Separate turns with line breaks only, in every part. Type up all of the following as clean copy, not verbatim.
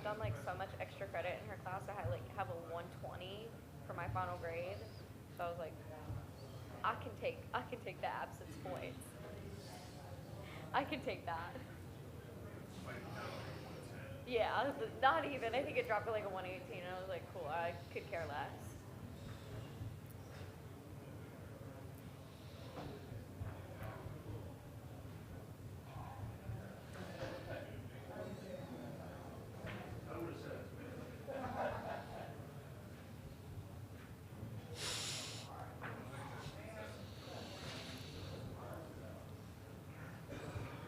I've done like so much extra credit in her class. I had like have a 120 for my final grade. So I was like, I can take the absence points. I can take that. Yeah, not even. I think it dropped to like a 118. And I was like, cool. I could care less.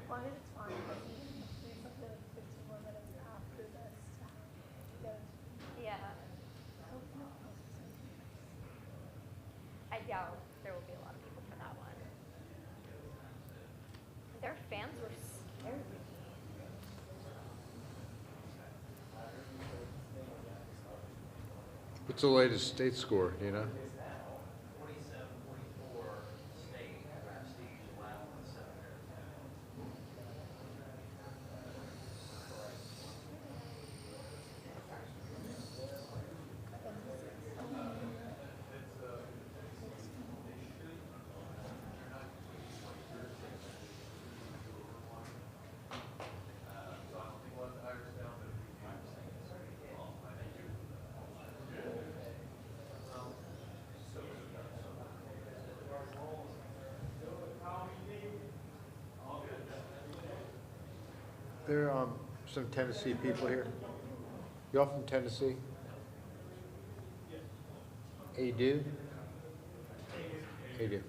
Well, I think it's fine, but we have something like 15 more minutes after this to get it.
Yeah. I doubt there will be a lot of people for that one. Their fans were scary.
What's the latest state score, do you know?
47-44 state prestige allowed in the seven.
There are some Tennessee people here. You all from Tennessee? Adu? Adu.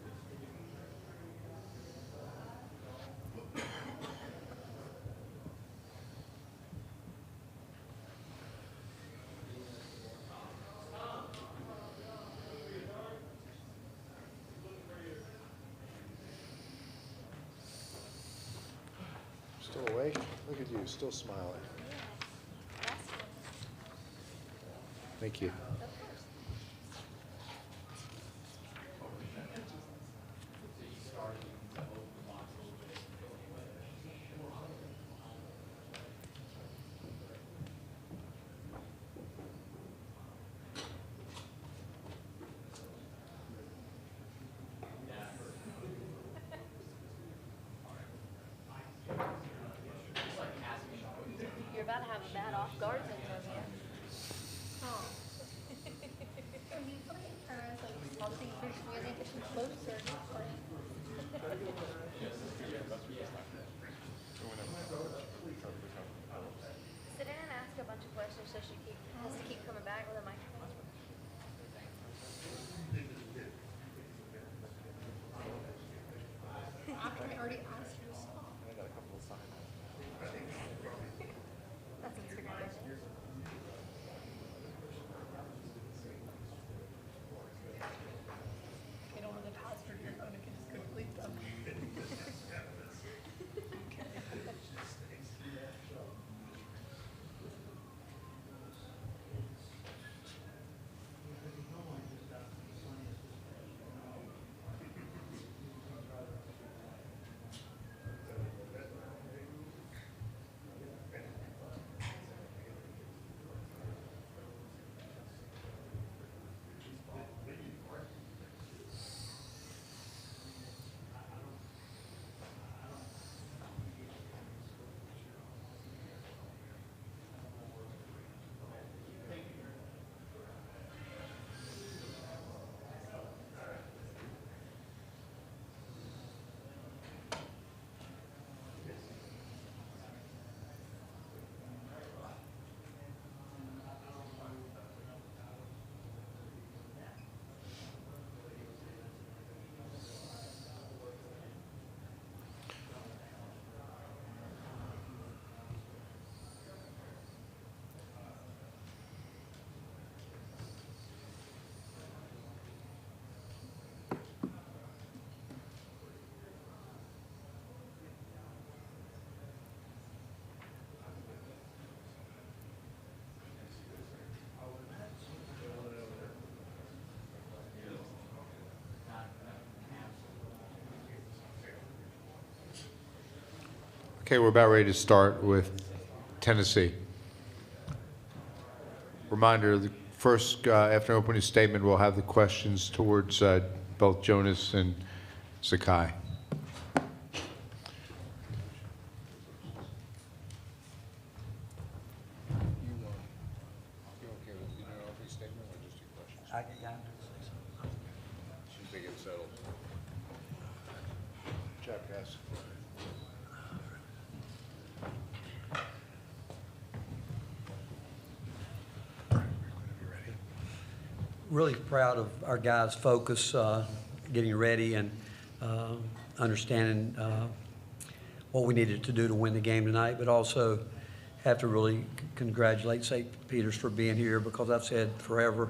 Still awake? Look at you, still smiling. Thank you.
You're about to have a bad off guard syndrome here.
Oh. Are you playing like something pretty really get too close or
Sit in and ask a bunch of questions so she has to keep coming back with a microphone.
after I already asked you to stop?
That's Instagram.
I don't know the password to your phone, I can just complete them.
Okay, we're about ready to start with Tennessee. Reminder, the first, after opening statement, we'll have the questions towards both Jonas and Zakai.
Really proud of our guys' focus, getting ready and understanding what we needed to do to win the game tonight, but also have to really congratulate St. Peter's for being here, because I've said forever,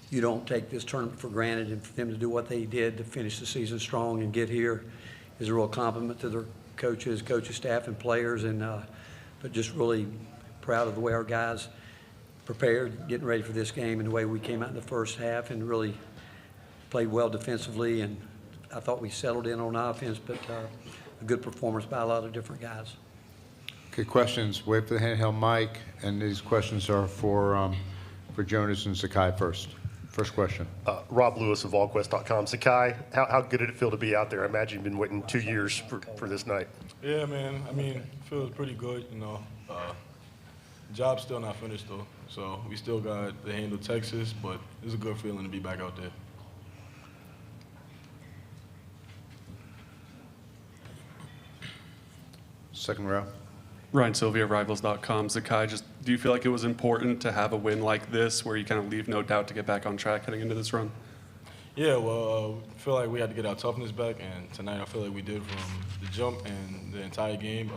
you don't take this tournament for granted, and for them to do what they did to finish the season strong and get here is a real compliment to their coaches, coaching staff, and players, and but just really proud of the way our guys prepared, getting ready for this game, and the way we came out in the first half and really played well defensively. And I thought we settled in on offense, but a good performance by a lot of different guys.
Okay, questions. Wait for the handheld mic, and these questions are for Jonas and Zakai first. First question.
Rob Lewis of VolQuest.com. Zakai, how good did it feel to be out there? I imagine you've been waiting 2 years for this night.
Yeah, man. I mean, it feels pretty good, you know. Job's still not finished, though. So we still got to handle Texas, but it's a good feeling to be back out there.
Second row.
Ryan Sylvia, Rivals.com. Zakai, just do you feel like it was important to have a win like this where you kind of leave no doubt to get back on track heading into this run?
Yeah, well, I feel like we had to get our toughness back, and tonight I feel like we did from the jump and the entire game.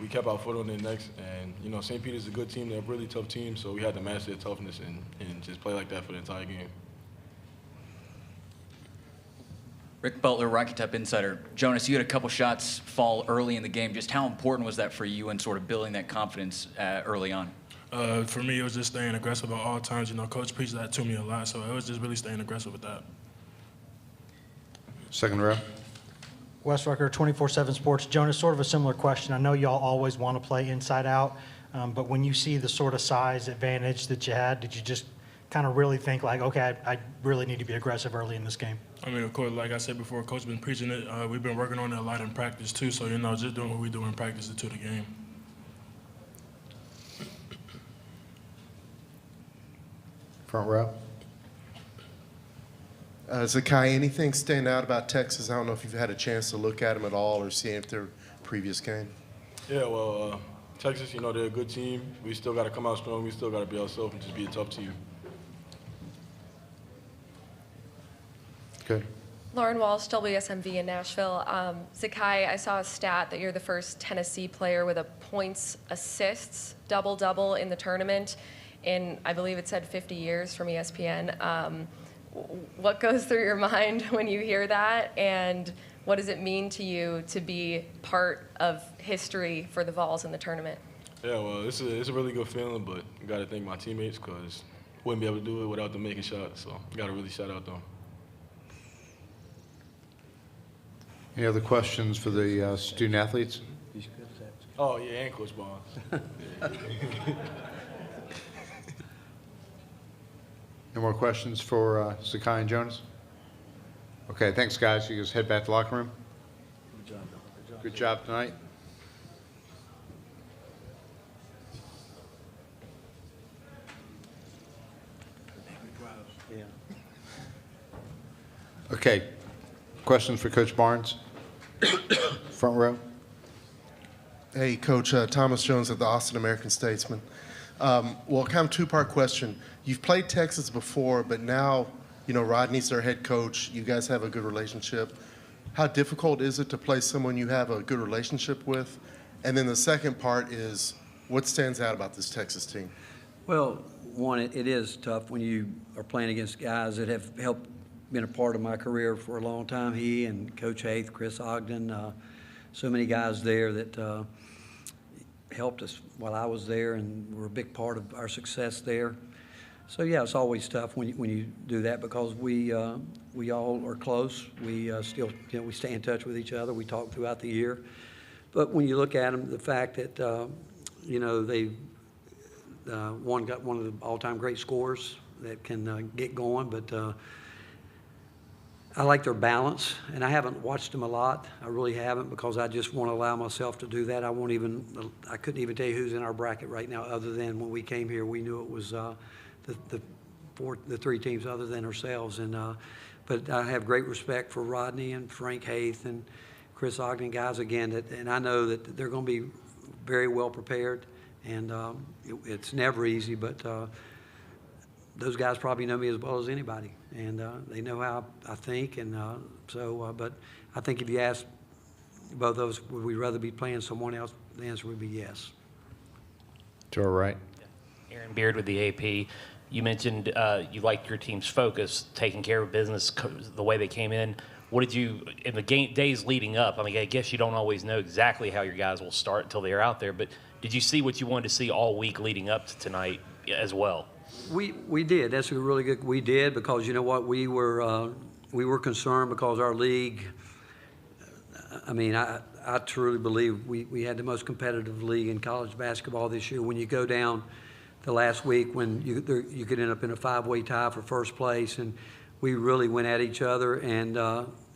We kept our foot on their necks, and, you know, St. Peter's is a good team. They're a really tough team, so we had to match their toughness and just play like that for the entire game.
Rick Butler, Rocky Top Insider. Jonas, you had a couple shots fall early in the game. Just how important was that for you in sort of building that confidence early on?
For me, it was just staying aggressive at all times. You know, Coach preached that to me a lot, so it was just really staying aggressive with that.
Second row.
Wes Rucker, 24/7 Sports. Jonas, sort of a similar question. I know y'all always want to play inside out, but when you see the sort of size advantage that you had, did you just kind of really think like, okay, I really need to be aggressive early in this game?
I mean, of course, like I said before, Coach been preaching it. We've been working on it a lot in practice too, so, you know, just doing what we do in practice to the game.
Front row.
Zakai, anything stand out about Texas? I don't know if you've had a chance to look at them at all or see if their previous game.
Yeah, well, Texas, you know, they're a good team. We still got to come out strong. We still got to be ourselves and just be a tough team.
Okay.
Lauren Walsh, WSMV in Nashville. Zakai, I saw a stat that you're the first Tennessee player with a points assists double-double in the tournament in, I believe it said 50 years from ESPN. What goes through your mind when you hear that, and what does it mean to you to be part of history for the Vols in the tournament?
Yeah, well, it's a really good feeling, but I got to thank my teammates because wouldn't be able to do it without them making shots, so got to really shout out them.
Any other questions for the student athletes?
Oh, yeah, and Coach Barnes.
No more questions for Zakai and Jonas? Okay, thanks, guys. You guys head back to the locker room. Good job. Good job tonight. Okay, questions for Coach Barnes? Front row.
Hey, Coach, Thomas Jones of the Austin American-Statesman. Well, kind of two-part question. You've played Texas before, but now, you know, Rodney's their head coach. You guys have a good relationship. How difficult is it to play someone you have a good relationship with? And then the second part is, what stands out about this Texas team?
Well, one, it is tough when you are playing against guys that have helped, been a part of my career for a long time. He and Coach Haith, Chris Ogden, so many guys there that helped us while I was there and were a big part of our success there. So yeah, it's always tough when you do that because we all are close. We still, you know, we stay in touch with each other. We talk throughout the year. But when you look at them, the fact that you know, one got one of the all-time great scorers that can get going, but I like their balance, and I haven't watched them a lot. I really haven't, because I just want to allow myself to do that. I couldn't even tell you who's in our bracket right now, other than when we came here, we knew it was the three teams other than ourselves. But I have great respect for Rodney and Frank Haith and Chris Ogden, guys, again, and I know that they're going to be very well prepared, and it's never easy, but those guys probably know me as well as anybody, and they know how I think, and but I think if you ask both those, would we rather be playing someone else, the answer would be yes.
To our right.
Aaron Beard with the AP. You mentioned you liked your team's focus, taking care of business, the way they came in. What did you, in the days leading up, I mean, I guess you don't always know exactly how your guys will start until they're out there, but did you see what you wanted to see all week leading up to tonight as well?
We did. That's a really good. We did, because you know what, we were concerned because our league. I mean, I truly believe we had the most competitive league in college basketball this year. When you go down the last week, when you could end up in a 5-way tie for first place, and we really went at each other, and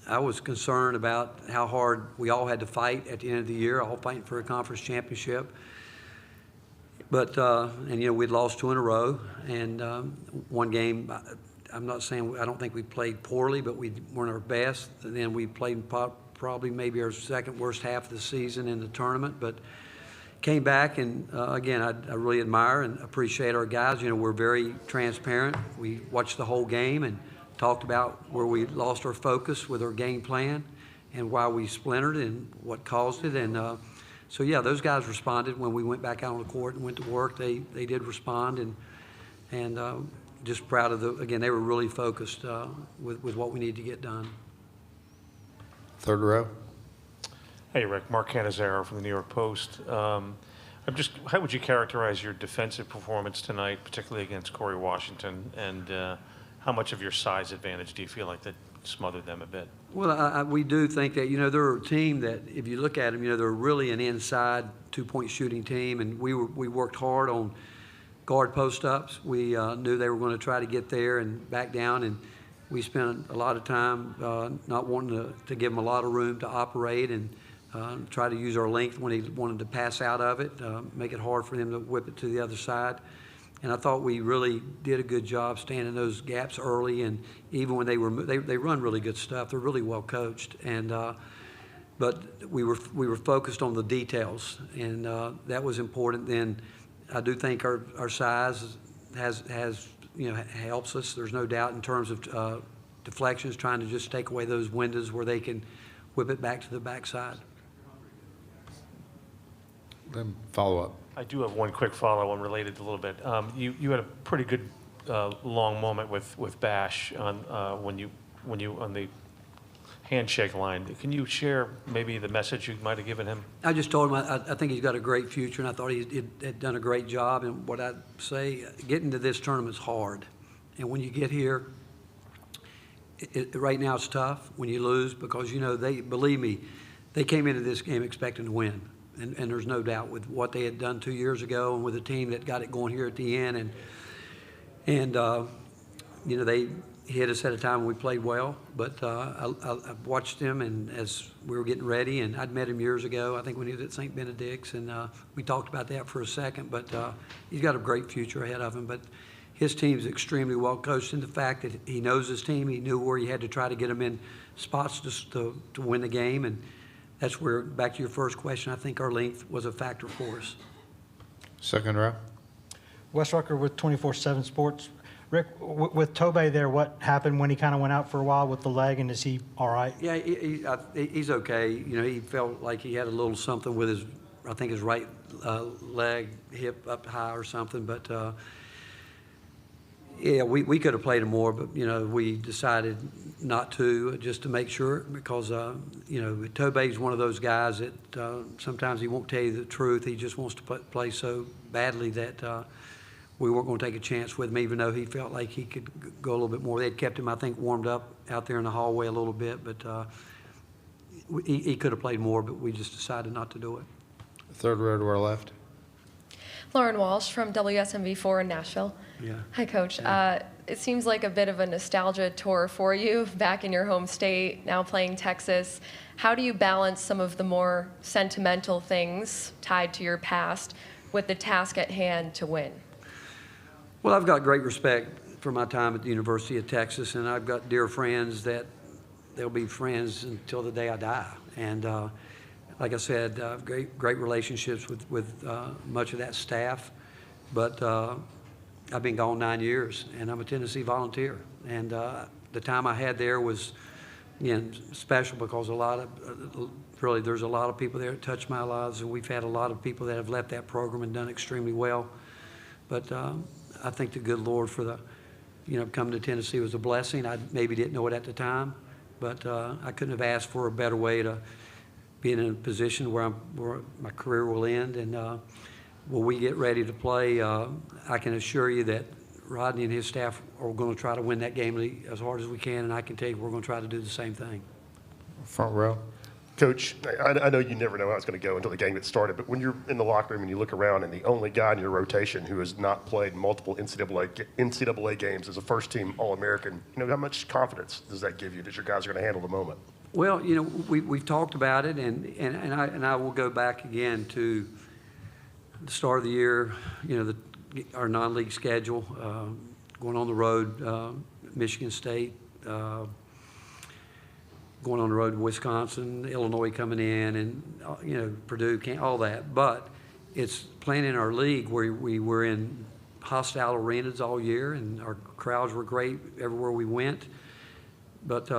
I was concerned about how hard we all had to fight at the end of the year, all fighting for a conference championship. But, and, you know, we'd lost 2 in a row, and one game, I'm not saying, I don't think we played poorly, but we weren't our best. And then we played probably maybe our second worst half of the season in the tournament, but came back, and again, I really admire and appreciate our guys. You know, we're very transparent. We watched the whole game and talked about where we lost our focus with our game plan and why we splintered and what caused it. And so, yeah, those guys responded when we went back out on the court and went to work. They did respond, and just proud of again, they were really focused with what we need to get done.
Third row.
Hey, Rick. Mark Cannizzaro from the New York Post. How would you characterize your defensive performance tonight, particularly against Corey Washington, and how much of your size advantage do you feel like that smothered them a bit?
Well, we do think that, you know, they're a team that, if you look at them, you know, they're really an inside two-point shooting team, and we worked hard on guard post-ups. We knew they were going to try to get there and back down, and we spent a lot of time not wanting to give them a lot of room to operate, and try to use our length when they wanted to pass out of it, make it hard for them to whip it to the other side. And I thought we really did a good job staying in those gaps early, and even when they run really good stuff. They're really well coached, and but we were focused on the details, and that was important. Then I do think our size has you know, helps us. There's no doubt in terms of deflections, trying to just take away those windows where they can whip it back to the backside.
Then follow up.
I do have one quick follow-on related a little bit. You had a pretty good long moment with Bash on when you on the handshake line. Can you share maybe the message you might have given him?
I just told him I think he's got a great future, and I thought he had done a great job. And what I'd say, getting to this tournament is hard, and when you get here, right now it's tough when you lose, because you know believe me, they came into this game expecting to win. And there's no doubt with what they had done 2 years ago, and with a team that got it going here at the end, and you know, they hit us at a time when we played well. But I watched him, and as we were getting ready, and I'd met him years ago, I think when he was at St. Benedict's, and we talked about that for a second. But he's got a great future ahead of him. But his team's extremely well coached, in the fact that he knows his team. He knew where he had to try to get them in spots to win the game, and that's where, back to your first question, I think our length was a factor for us.
Second row.
Wes Rucker with 24/7 Sports. Rick, with Tobey there, what happened when he kind of went out for a while with the leg, and is he all right?
Yeah, he's okay. You know, he felt like he had a little something with his, I think his right leg, hip up high or something. But yeah, we could have played him more, but you know, we decided not to, just to make sure, because you know, Tobey's one of those guys that sometimes he won't tell you the truth. He just wants to play so badly that we weren't going to take a chance with him, even though he felt like he could go a little bit more. They had kept him, I think, warmed up out there in the hallway a little bit, but he could have played more, but we just decided not to do it.
Third row to our left.
Lauren Walsh from WSMV4 in Nashville.
Yeah.
Hi, Coach. It seems like a bit of a nostalgia tour for you, back in your home state, now playing Texas. How do you balance some of the more sentimental things tied to your past with the task at hand to win?
Well, I've got great respect for my time at the University of Texas, and I've got dear friends that they'll be friends until the day I die. And like I said, I've great relationships with much of that staff, but I've been gone 9 years, and I'm a Tennessee volunteer. And the time I had there was, again, special because there's a lot of people there that touched my lives, and we've had a lot of people that have left that program and done extremely well. But I think the good Lord coming to Tennessee was a blessing. I maybe didn't know it at the time, but I couldn't have asked for a better way to be in a position where my career will end. And when we get ready to play, I can assure you that Rodney and his staff are going to try to win that game as hard as we can, and I can tell you we're going to try to do the same thing.
Front row.
Coach, I know you never know how it's going to go until the game gets started, but when you're in the locker room and you look around and the only guy in your rotation who has not played multiple NCAA games as a first-team All-American, how much confidence does that give you that your guys are going to handle the moment?
Well, we've talked about it, and I will go back again to the start of the year, our non-league schedule, going on the road, Michigan State, going on the road to Wisconsin, Illinois coming in, and Purdue, all that. But it's playing in our league where we were in hostile arenas all year, and our crowds were great everywhere we went. But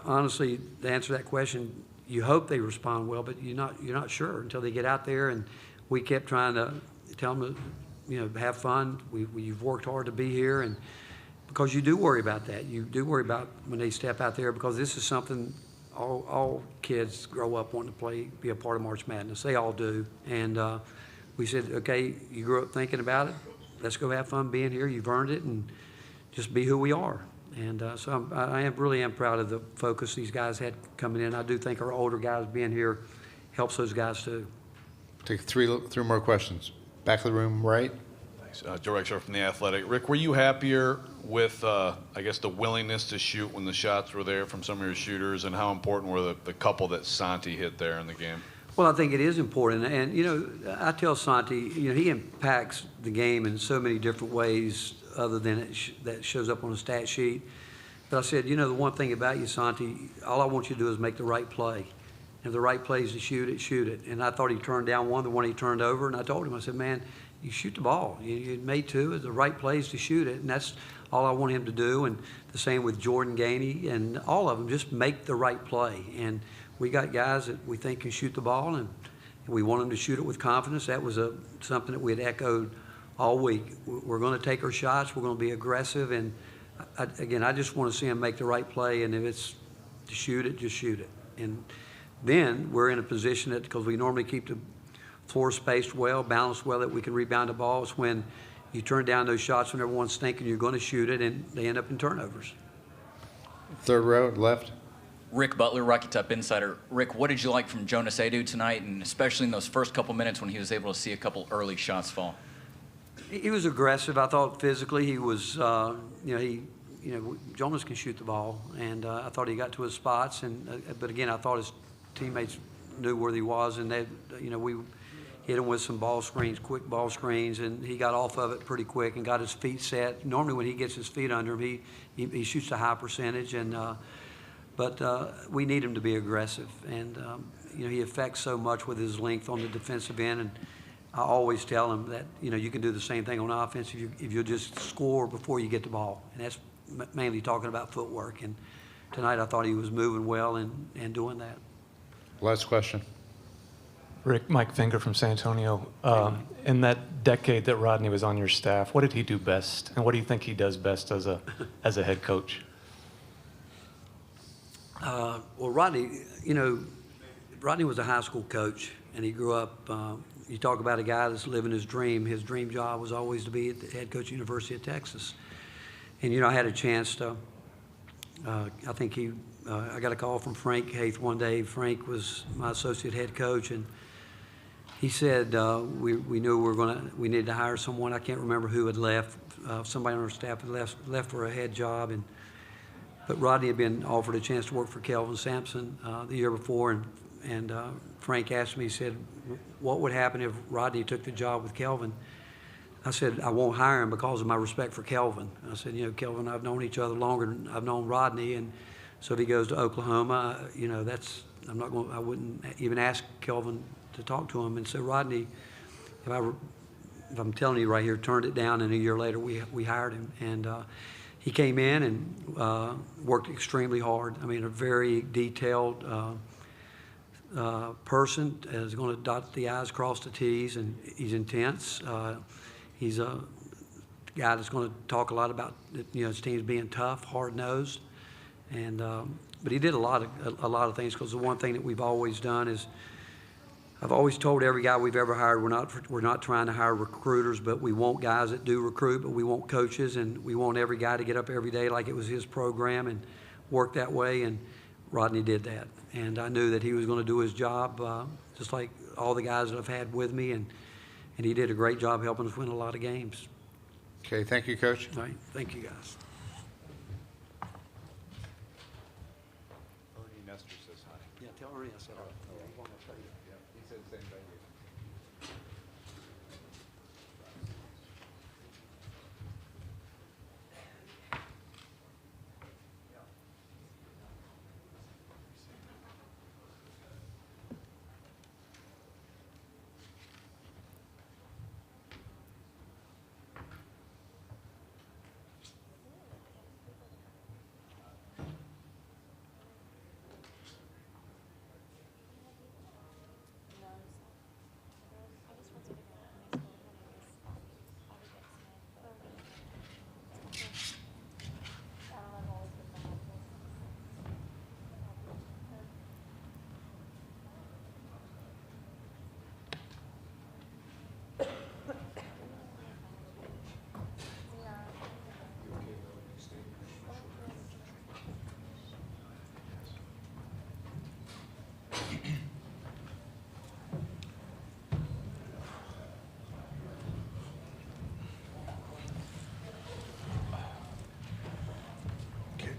honestly, to answer that question, you hope they respond well, but you're not sure until they get out there. And we kept trying to tell them to, have fun. You've worked hard to be here, and because you do worry about that. You do worry about when they step out there, because this is something all kids grow up wanting to be a part of March Madness. They all do. And we said, okay, you grew up thinking about it. Let's go have fun being here. You've earned it, and just be who we are. And so I really am proud of the focus these guys had coming in. I do think our older guys being here helps those guys too.
Take three more questions. Back of the room, right?
Thanks. Joe Rexler from The Athletic. Rick, were you happier with, I guess, the willingness to shoot when the shots were there from some of your shooters, and how important were the couple that Santi hit there in the game?
Well, I think it is important. And, I tell Santi, he impacts the game in so many different ways other than that shows up on a stat sheet. But I said, the one thing about you, Santi, all I want you to do is make the right play. If the right play is to shoot it, shoot it. And I thought he turned down one, the one he turned over, and I told him, I said, man, you shoot the ball. You made two. The right play is to shoot it, and that's all I want him to do. And the same with Jordan Gainey and all of them, just make the right play. And we got guys that we think can shoot the ball, and we want them to shoot it with confidence. That was something that we had echoed all week. We're going to take our shots. We're going to be aggressive. And, I just want to see them make the right play. And if it's to shoot it, just shoot it. And then we're in a position that, because we normally keep the floor spaced well, balanced well, that we can rebound the ball. It's when you turn down those shots when everyone's thinking you're going to shoot it, and they end up in turnovers.
Third row, left.
Rick Butler, Rocky Top Insider. Rick, what did you like from Jonas Aidoo tonight, and especially in those first couple minutes when he was able to see a couple early shots fall?
He was aggressive. I thought physically he was, Jonas can shoot the ball, and I thought he got to his spots. But again, I thought his teammates knew where he was, and we hit him with some ball screens, quick ball screens, and he got off of it pretty quick and got his feet set. Normally, when he gets his feet under him, he shoots a high percentage, but we need him to be aggressive, and he affects so much with his length on the defensive end. And I always tell him that you can do the same thing on offense if you just score before you get the ball, and that's mainly talking about footwork. And tonight I thought he was moving well and doing that.
Last question.
Rick, Mike Finger from San Antonio. In that decade that Rodney was on your staff, what did he do best, and what do you think he does best as a head coach?
Well, Rodney was a high school coach, and he grew up. You talk about a guy that's living his dream. His dream job was always to be the head coach at the University of Texas. And, I had a chance to, I got a call from Frank Haith one day. Frank was my associate head coach, and he said we knew we needed to hire someone. I can't remember who had left. Somebody on our staff had left for a head job, but Rodney had been offered a chance to work for Kelvin Sampson the year before, and Frank asked me, he said, what would happen if Rodney took the job with Kelvin? I said, I won't hire him because of my respect for Kelvin. I said, Kelvin and I have known each other longer than I've known Rodney, and so if he goes to Oklahoma, I wouldn't even ask Kelvin to talk to him. And so Rodney, if I'm telling you right here, turned it down, and a year later we hired him, and he came in and worked extremely hard. I mean, a very detailed person, is going to dot the I's, cross the T's, and he's intense. He's a guy that's going to talk a lot about his teams being tough, hard-nosed, and but he did a lot of things, because the one thing that we've always done is I've always told every guy we've ever hired we're not trying to hire recruiters, but we want guys that do recruit, but we want coaches, and we want every guy to get up every day like it was his program and work that way, and Rodney did that. And I knew that he was going to do his job just like all the guys that I've had with me, and he did a great job helping us win a lot of games.
Okay, thank you, Coach.
All right, thank you, guys.
Ernie Nestor says hi.
Yeah, tell Ernie I said hi.
He said the same thing.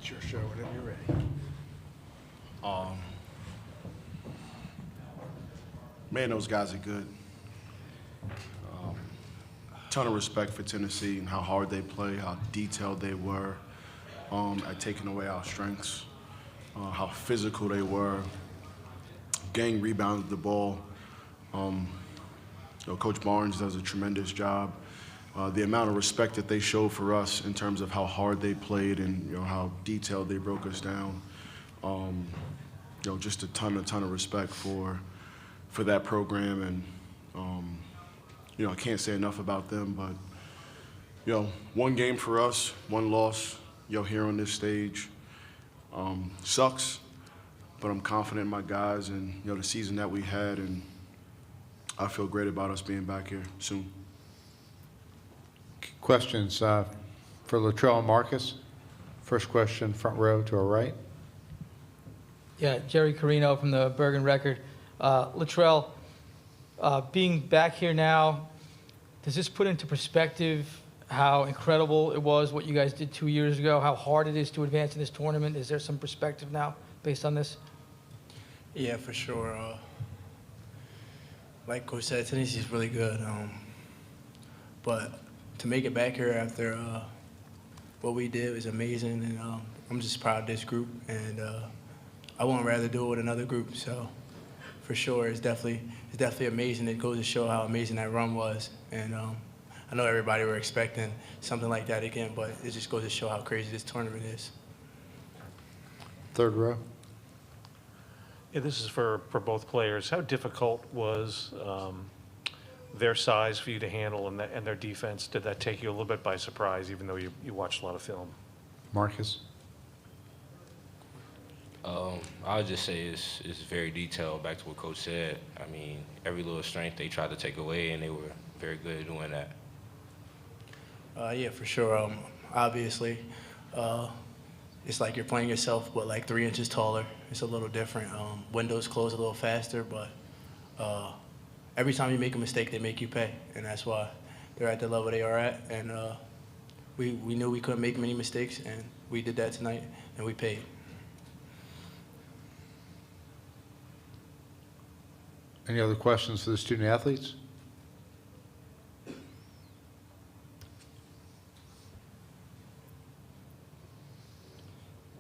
It's your show whenever you're ready.
Man, those guys are good. Ton of respect for Tennessee and how hard they play, how detailed they were at taking away our strengths, how physical they were. Gang rebounded the ball. Coach Barnes does a tremendous job. The amount of respect that they showed for us in terms of how hard they played and how detailed they broke us down. Just a ton of respect for that program, and I can't say enough about them. But one game for us, one loss. Here on this stage sucks, but I'm confident in my guys and the season that we had, and I feel great about us being back here soon.
Questions for Latrell and Marcus. First question, front row to our right.
Yeah, Jerry Carino from the Bergen Record. Latrell, being back here now, does this put into perspective how incredible it was what you guys did 2 years ago, how hard it is to advance in this tournament? Is there some perspective now based on this?
Yeah, for sure. Like Coach said, Tennessee's really good. But to make it back here after what we did was amazing, and I'm just proud of this group, and I wouldn't rather do it with another group. So for sure, it's definitely amazing. It goes to show how amazing that run was, and I know everybody were expecting something like that again, but it just goes to show how crazy this tournament is.
Third row.
Yeah, this is for both players. How difficult was their size for you to handle and their defense? Did that take you a little bit by surprise, even though you watched a lot of film?
Marcus.
I would just say it's very detailed, back to what Coach said. I mean, every little strength they tried to take away, and they were very good at doing that.
Yeah, for sure. Obviously, it's like you're playing yourself, but like 3 inches taller. It's a little different. Windows close a little faster, but every time you make a mistake, they make you pay, and that's why they're at the level they are at. And we knew we couldn't make many mistakes, and we did that tonight, and we paid.
Any other questions for the student athletes?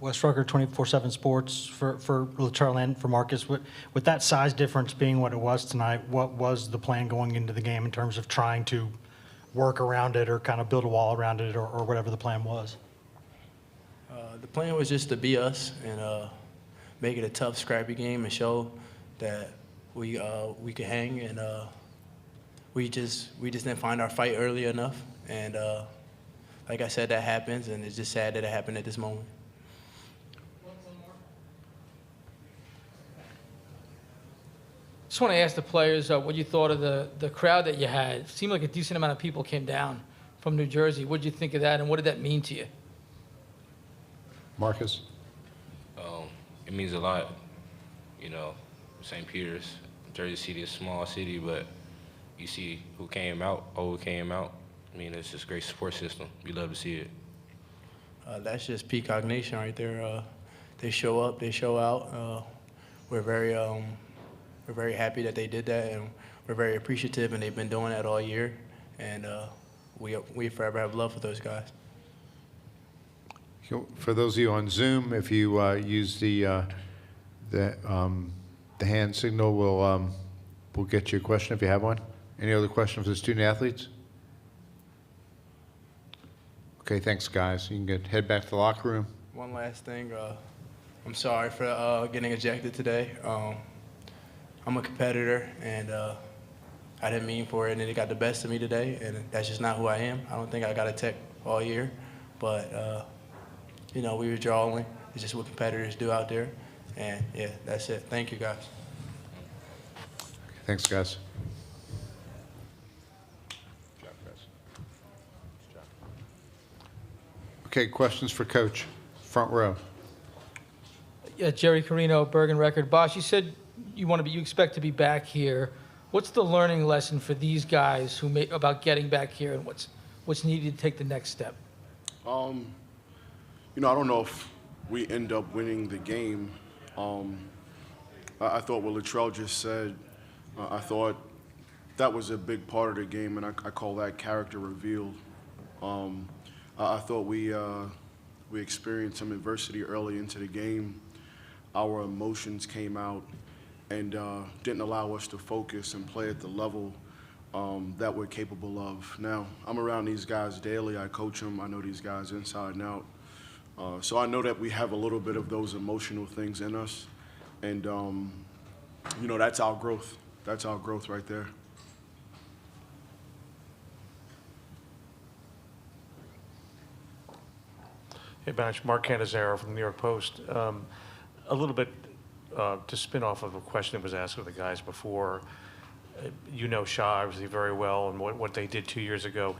Wes Rucker, 24/7 Sports, for Latrell and for Marcus. With that size difference being what it was tonight, what was the plan going into the game in terms of trying to work around it or kind of build a wall around it, or whatever the plan was?
The plan was just to be us and make it a tough, scrappy game and show that we could hang. And we just didn't find our fight early enough. And like I said, that happens, and it's just sad that it happened at this moment.
Just want to ask the players what you thought of the crowd that you had. It seemed like a decent amount of people came down from New Jersey. What did you think of that, and what did that mean to you?
Marcus?
It means a lot. You know, St. Peter's, Jersey City is a small city, but you see who came out. I mean, it's just a great support system. We love to see it.
That's just Peacock Nation right there. They show up, they show out. We're very happy that they did that, and we're very appreciative, and they've been doing that all year. And we forever have love for those guys.
For those of you on Zoom, if you use the hand signal, we'll get you a question if you have one. Any other questions for the student athletes? Okay, thanks, guys. You can head back to the locker room.
One last thing. I'm sorry for getting ejected today. I'm a competitor, and I didn't mean for it, and it got the best of me today, and that's just not who I am. I don't think I got a tech all year, but you know, we were drawing. It's just what competitors do out there, and yeah, that's it. Thank you, guys.
Thanks, guys. Okay, questions for Coach? Front row.
Yeah, Jerry Carino, Bergen Record. Bosh, you said you expect to be back here. What's the learning lesson for these guys about getting back here, and what's needed to take the next step?
You know, I don't know if we end up winning the game. I thought what Latrell just said, I thought that was a big part of the game, and I call that character reveal. I thought we experienced some adversity early into the game. Our emotions came out and didn't allow us to focus and play at the level that we're capable of. Now, I'm around these guys daily. I coach them. I know these guys inside and out. So I know that we have a little bit of those emotional things in us. And, you know, that's our growth. That's our growth right there.
Hey, Bash, Mark Canizaro from the New York Post. A little bit to spin off of a question that was asked of the guys before. You know Shaw obviously very well and what they did 2 years ago.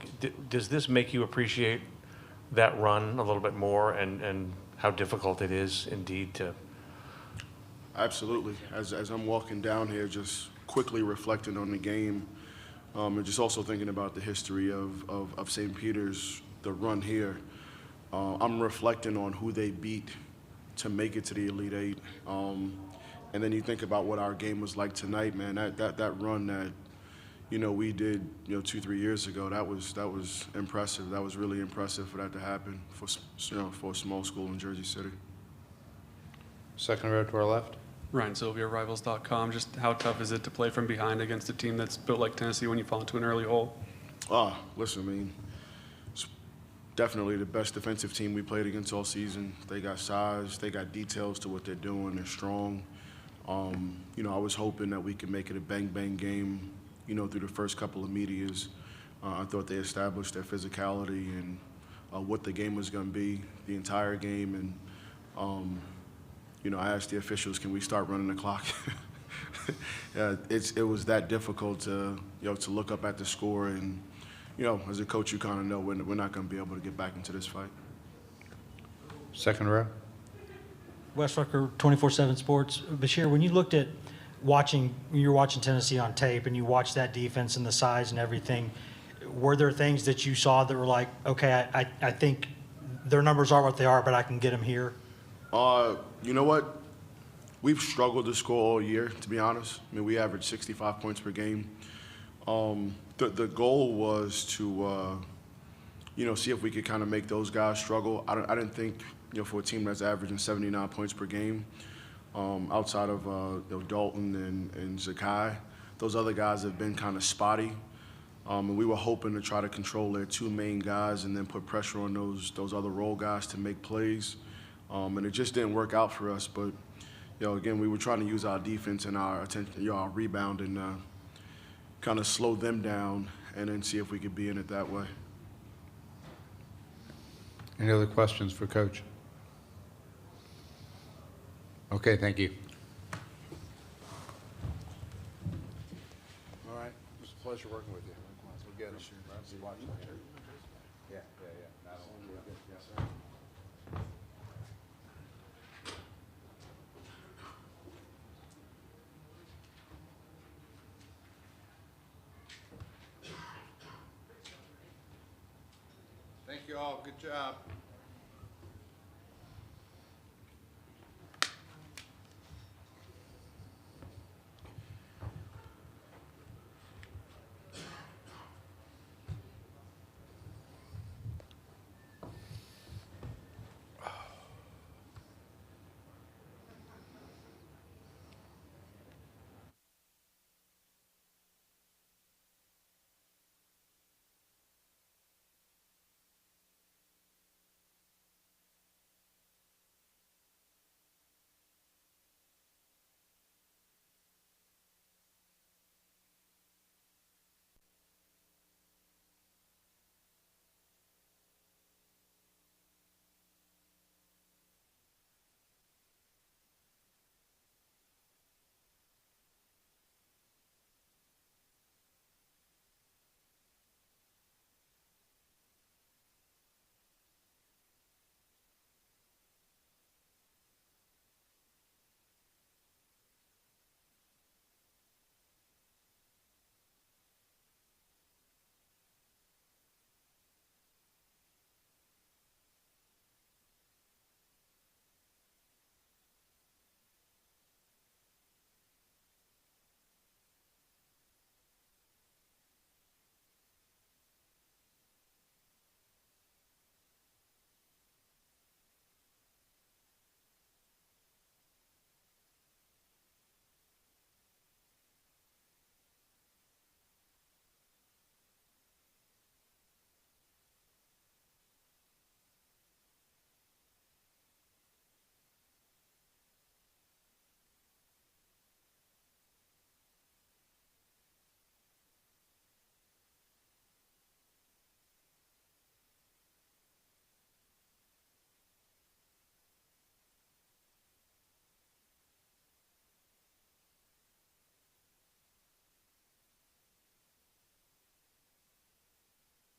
Does this make you appreciate that run a little bit more and how difficult it is indeed to?
Absolutely. As I'm walking down here, just quickly reflecting on the game, and just also thinking about the history of St. Peter's, the run here. I'm reflecting on who they beat to make it to the Elite Eight. And then you think about what our game was like tonight, man. That run that, you know, we did, 2-3 years ago. That was impressive. That was really impressive for that to happen for a small school in Jersey City.
Second row to our left.
Ryan Sylvia, Rivals.com. Just how tough is it to play from behind against a team that's built like Tennessee when you fall into an early hole?
Listen, I mean, it's definitely the best defensive team we played against all season. They got size, they got details to what they're doing, they're strong. I was hoping that we could make it a bang-bang game, through the first couple of medias. I thought they established their physicality and what the game was going to be the entire game. And, I asked the officials, can we start running the clock? It was that difficult to look up at the score. And, as a coach, you kind of know we're not going to be able to get back into this fight.
Second row.
Wes Rucker, 24/7 Sports. Bashir, when you looked at you're watching Tennessee on tape and you watch that defense and the size and everything, were there things that you saw that were like, okay, I think their numbers are what they are, but I can get them here?
You know what? We've struggled to score all year, to be honest. I mean, we average 65 points per game. The goal was to, see if we could kind of make those guys struggle. I didn't think, for a team that's averaging 79 points per game, outside of Dalton and Zakai, those other guys have been kind of spotty. And we were hoping to try to control their two main guys and then put pressure on those other role guys to make plays. And it just didn't work out for us. But, again, we were trying to use our defense and our attention, our rebound and kind of slow them down and then see if we could be in it that way.
Any other questions for Coach? Okay, thank you. All right. It was a pleasure working with you. We'll get it. Watch later. Yeah. Not only yes, sir. Thank you all. Good job.